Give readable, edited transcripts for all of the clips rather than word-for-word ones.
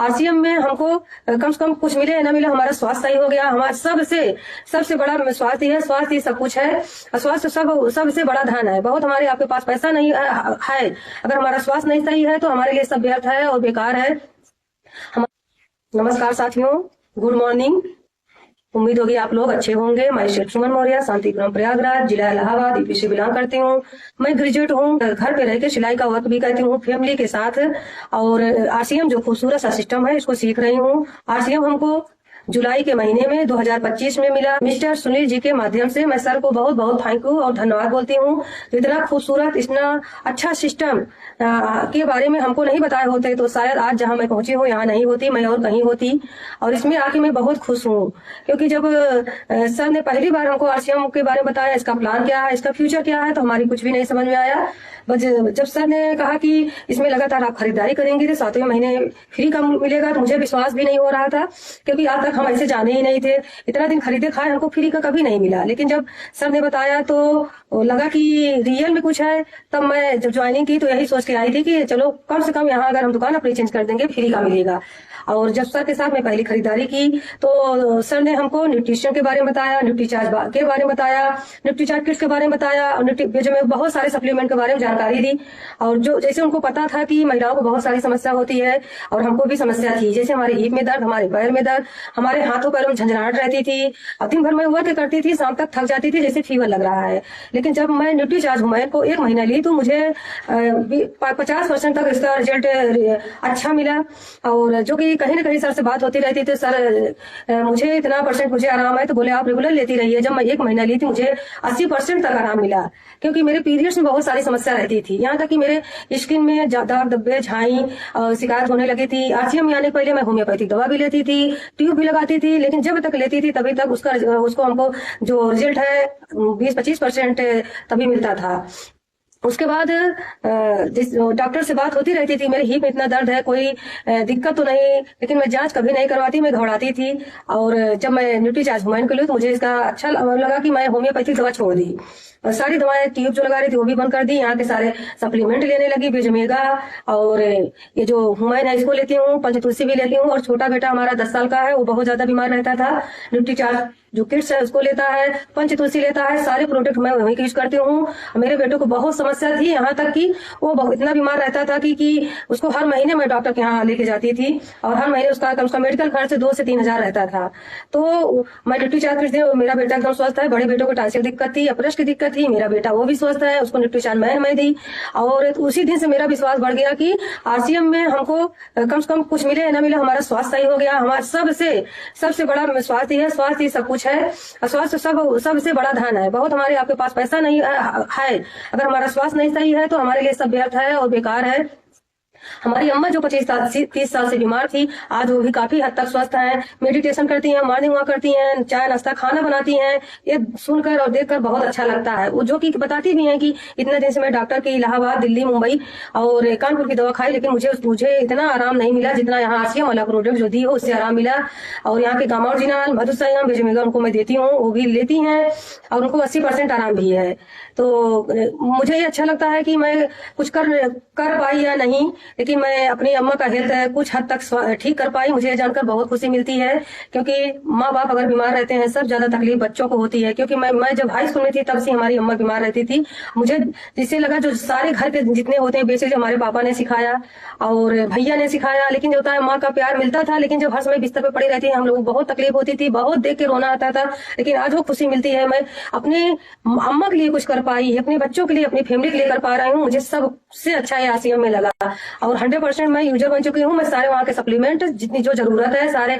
RCM में हमको कम से कम कुछ मिले ना मिले, हमारा स्वास्थ्य सही हो गया। हमारा सबसे बड़ा स्वास्थ्य है, स्वास्थ्य सब कुछ है। स्वास्थ्य सबसे बड़ा धन है। बहुत हमारे आपके पास पैसा नहीं है, अगर हमारा स्वास्थ्य नहीं सही है तो हमारे लिए सब व्यर्थ है और बेकार है। नमस्कार साथियों, गुड मॉर्निंग। उम्मीद होगी आप लोग अच्छे होंगे। मैं सुमन मौर्य, शांतिपुरम प्रयागराज, जिला इलाहाबाद, यूपी से बिलोंग करती हूँ। मैं ग्रेजुएट हूँ। घर पे रहकर सिलाई का वर्क भी करती हूँ फैमिली के साथ, और आरसीएम जो खूबसूरत सा सिस्टम है इसको सीख रही हूँ। आरसीएम हमको जुलाई के महीने में 2025 में मिला। मिस्टर सुनील जी के माध्यम से मैं सर को बहुत बहुत थैंक यू और धन्यवाद बोलती हूँ। तो इतना खूबसूरत, इतना अच्छा सिस्टम के बारे में हमको नहीं बताए होते तो शायद आज जहाँ मैं पहुंची हूँ यहाँ नहीं होती, मैं और कहीं होती। और इसमें आके मैं बहुत खुश हूँ, क्योंकि जब सर ने पहली बार हमको आरसीएम के बारे में बताया, इसका प्लान क्या है, इसका फ्यूचर क्या है, तो हमारी कुछ भी नहीं समझ में आया। बस जब सर ने कहा कि इसमें लगातार आप खरीदारी करेंगे तो 7वें महीने फ्री का मिलेगा, तो मुझे विश्वास भी नहीं हो रहा था, क्योंकि आज तक हम ऐसे जाने ही नहीं थे। इतना दिन खरीदे खाए, हमको फ्री का कभी नहीं मिला। लेकिन जब सर ने बताया तो लगा कि रियल में कुछ है। तब मैं जब ज्वाइनिंग की तो यही सोच के आई थी कि चलो कम से कम यहाँ अगर हम दुकान अपनी चेंज कर देंगे फ्री का मिलेगा। और जब सर के साथ मैं पहली खरीदारी की तो सर ने हमको न्यूट्रिशन के बारे में बताया, न्यूट्रीचार्ज के बारे में बताया, न्यूट्रीचार्ज किट्स के बारे में बताया, और जो में बहुत सारे सप्लीमेंट के बारे में जानकारी दी। और जो जैसे उनको पता था कि महिलाओं को बहुत सारी समस्या होती है और हमको भी समस्या थी, जैसे हमारे हिप में दर्द, हमारे पैर में दर्द, हमारे हाथों पैरों में झंझनाहट रहती थी, और दिन भर मैं वर्क करती थी, शाम तक थक जाती थी, जैसे फीवर लग रहा है। लेकिन जब मैं न्यूट्रीचार्ज हुमायूं को 1 महीना ली तो मुझे 50% तक इसका रिजल्ट अच्छा मिला। और जो कि कहीं ना कहीं सर से बात होती रहती थी, सर मुझे इतना % मुझे आराम है, तो बोले आप रेगुलर लेती रहिए। जब मैं 1 महीना ली थी मुझे 80% तक आराम मिला, क्योंकि मेरे पीरियड्स में बहुत सारी समस्या रहती थी। यहाँ तक कि मेरे स्किन में दर्द, धब्बे, झाई शिकायत होने लगी थी। आरसीएम आने के पहले मैं होम्योपैथिक दवा भी लेती थी, ट्यूब भी लगाती थी, लेकिन जब तक लेती थी तभी तक उसको हमको जो रिजल्ट है 20-25% तभी मिलता था। उसके बाद डॉक्टर से बात होती रहती थी, मेरे हिप में इतना दर्द है, कोई दिक्कत तो नहीं, लेकिन मैं जांच कभी नहीं करवाती, मैं घबराती थी। और जब मैं न्यूट्रीचार्ज हुमायूं के लिए तो मुझे इसका अच्छा लगा कि मैं होम्योपैथिक दवा छोड़ दी, और सारी दवाएं ट्यूब जो लगा रही थी वो भी बंद कर दी। यहाँ के सारे सप्लीमेंट लेने लगी, बीजमेगा और ये जो हुमायूं है इसको लेती हूँ, पंचतुलसी भी लेती हूँ। और छोटा बेटा हमारा 10 साल का है, वो बहुत ज्यादा बीमार रहता था, न्यूट्रीचार्ज जो किट्स है उसको लेता है, पंचतुलसी लेता है, सारे प्रोडक्ट मैं वहीं यूज करती हूँ। मेरे बेटे को बहुत समस्या थी, यहाँ तक कि वो बहुत इतना बीमार रहता था कि उसको हर महीने मैं डॉक्टर के यहाँ लेके जाती थी, और हर महीने उसका मेडिकल खर्च 2 से 3 हजार रहता था। तो मैं न्यूट्रीचार्ज करती हूँ, मेरा बेटा एकदम स्वस्थ है। बड़े बेटे को टांसिल दिक्कत थी, अपरश की दिक्कत थी, मेरा बेटा वो भी स्वस्थ है, उसको न्यूट्रीचार्ज मैं दी। और उसी दिन से मेरा विश्वास बढ़ गया कि आरसीएम में हमको कम से कम कुछ मिले ना मिले, हमारा स्वास्थ्य सही हो गया। हमारा सबसे बड़ा स्वास्थ्य है, स्वास्थ्य सब कुछ है। स्वास्थ्य सबसे बड़ा धन है। बहुत हमारे आपके पास पैसा नहीं है, अगर हमारा स्वास्थ्य नहीं सही है तो हमारे लिए सब व्यर्थ है और बेकार है। हमारी अम्मा जो 25-30 साल से बीमार थी, आज वो भी काफी हद तक स्वस्थ हैं, मेडिटेशन करती हैं, मॉर्निंग वॉक करती हैं, चाय नाश्ता खाना बनाती हैं। ये सुनकर और देखकर बहुत अच्छा लगता है। वो जो कि बताती भी हैं कि इतने दिन से मैं डॉक्टर के इलाहाबाद, दिल्ली, मुंबई और कानपुर की दवा खाई, लेकिन मुझे इतना आराम नहीं मिला जितना यहाँ आरसीएम वाला प्रोडक्ट जो दी हो उससे आराम मिला। और यहाँ के गामा ओरिजिनल, मधुसंयम, बीजमेगा उनको मैं देती हूँ, वो भी लेती हैं और उनको 80% आराम भी है। तो मुझे ये अच्छा लगता है कि मैं कुछ कर पाई या नहीं, लेकिन मैं अपनी अम्मा का हेल्थ कुछ हद तक ठीक कर पाई। मुझे जानकर बहुत खुशी मिलती है, क्योंकि माँ बाप अगर बीमार रहते हैं सब ज्यादा तकलीफ बच्चों को होती है। क्योंकि मैं जब हाई स्कूल में थी तब से हमारी अम्मा बीमार रहती थी। मुझे जिससे लगा जो सारे घर के जितने होते हैं बेसिक हमारे पापा ने सिखाया और भैया ने सिखाया, लेकिन जो होता है माँ का प्यार मिलता था। लेकिन जब हर समय बिस्तर पर पड़ी रहती है हम लोग बहुत तकलीफ होती थी, बहुत देख के रोना आता था। लेकिन आज वो खुशी मिलती है, मैं अपने अम्मा के लिए कुछ कर पाई, अपने बच्चों के लिए, अपनी फैमिली के लिए कर पा रही हूँ। मुझे सबसे अच्छा ये आरसीएम में लगा, और 100% मैं यूजर बन चुकी हूँ। मैं सारे वहाँ के सप्लीमेंट जितनी जो जरूरत है सारे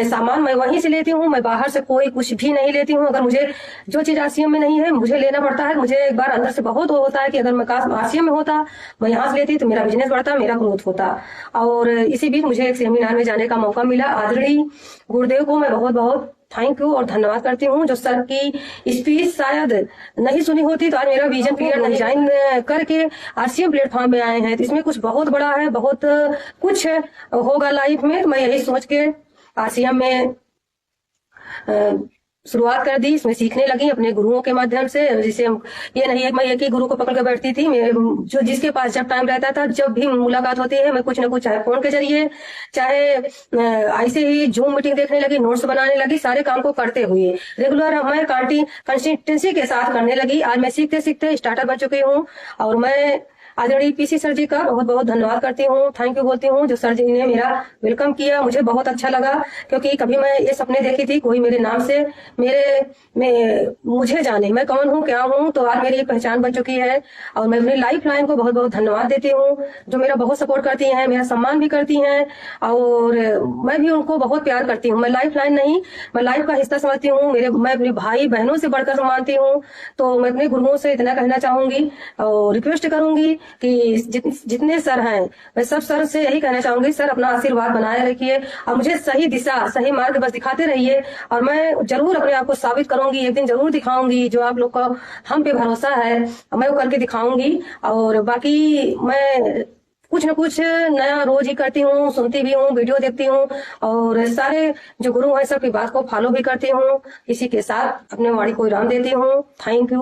सामान मैं वहीं से लेती हूँ। मैं बाहर से कोई कुछ भी नहीं लेती हूँ। अगर मुझे जो चीज आरसीएम में नहीं है मुझे लेना पड़ता है। मुझे एक बार अंदर से बहुत होता है कि अगर मैं काश आरसीएम में होता, मैं यहाँ से लेती तो मेरा बिजनेस बढ़ता, मेरा ग्रोथ होता। और इसी बीच मुझे एक सेमिनार में जाने का मौका मिला। आदरणीय गुरुदेव को मैं बहुत बहुत थैंक यू और धन्यवाद करती हूँ, जो सर की स्पीच शायद नहीं सुनी होती तो आज मेरा विजन क्लियर डिजाइन करके आरसीएम प्लेटफॉर्म में आए हैं। तो इसमें कुछ बहुत बड़ा है, बहुत कुछ होगा लाइफ में। मैं यही सोच के आरसीएम में शुरुआत कर दी, इसमें सीखने लगी अपने गुरुओं के माध्यम से। जैसे ये नहीं है मैं एक ही गुरु को पकड़ कर बैठती थी, मैं जो जिसके पास जब टाइम रहता था, जब भी मुलाकात होती है, मैं कुछ ना कुछ, चाहे फोन के जरिए, चाहे ऐसे ही जूम मीटिंग देखने लगी, नोट्स बनाने लगी, सारे काम को करते हुए रेगुलर मैं कंसिस्टेंसी के साथ करने लगी। आज मैं सीखते सीखते स्टार्टर बन चुकी हूँ, और मैं आदरणीय पीसी सर जी का बहुत बहुत धन्यवाद करती हूँ, थैंक यू बोलती हूँ, जो सर जी ने मेरा वेलकम किया। मुझे बहुत अच्छा लगा, क्योंकि कभी मैं ये सपने देखी थी कोई मेरे नाम से मुझे जाने, मैं कौन हूँ क्या हूँ, तो आज मेरी एक पहचान बन चुकी है। और मैं अपनी लाइफ लाइन को बहुत बहुत धन्यवाद देती हूँ, जो मेरा बहुत सपोर्ट करती हैं, मेरा सम्मान भी करती हैं, और मैं भी उनको बहुत प्यार करती हूँ। मैं लाइफ लाइन नहीं, मैं लाइफ का हिस्सा समझती हूँ। मैं अपने भाई बहनों से बढ़कर मानती हूँ। तो मैं अपने गुरुओं से इतना कहना चाहूंगी और रिक्वेस्ट करूंगी कि जितने सर हैं, मैं सब सर से यही कहना चाहूंगी, सर अपना आशीर्वाद बनाए रखिए और मुझे सही दिशा सही मार्ग बस दिखाते रहिए, और मैं जरूर अपने आप को साबित करूंगी, एक दिन जरूर दिखाऊंगी। जो आप लोग का हम पे भरोसा है, मैं वो करके दिखाऊंगी। और बाकी मैं कुछ न कुछ नया रोज ही करती हूँ, सुनती भी हूँ, वीडियो देखती हूँ, और सारे जो गुरु हैं सबकी बात को फॉलो भी करती हूँ। इसी के साथ अपने वाणी को विराम देती हूँ। Thank you.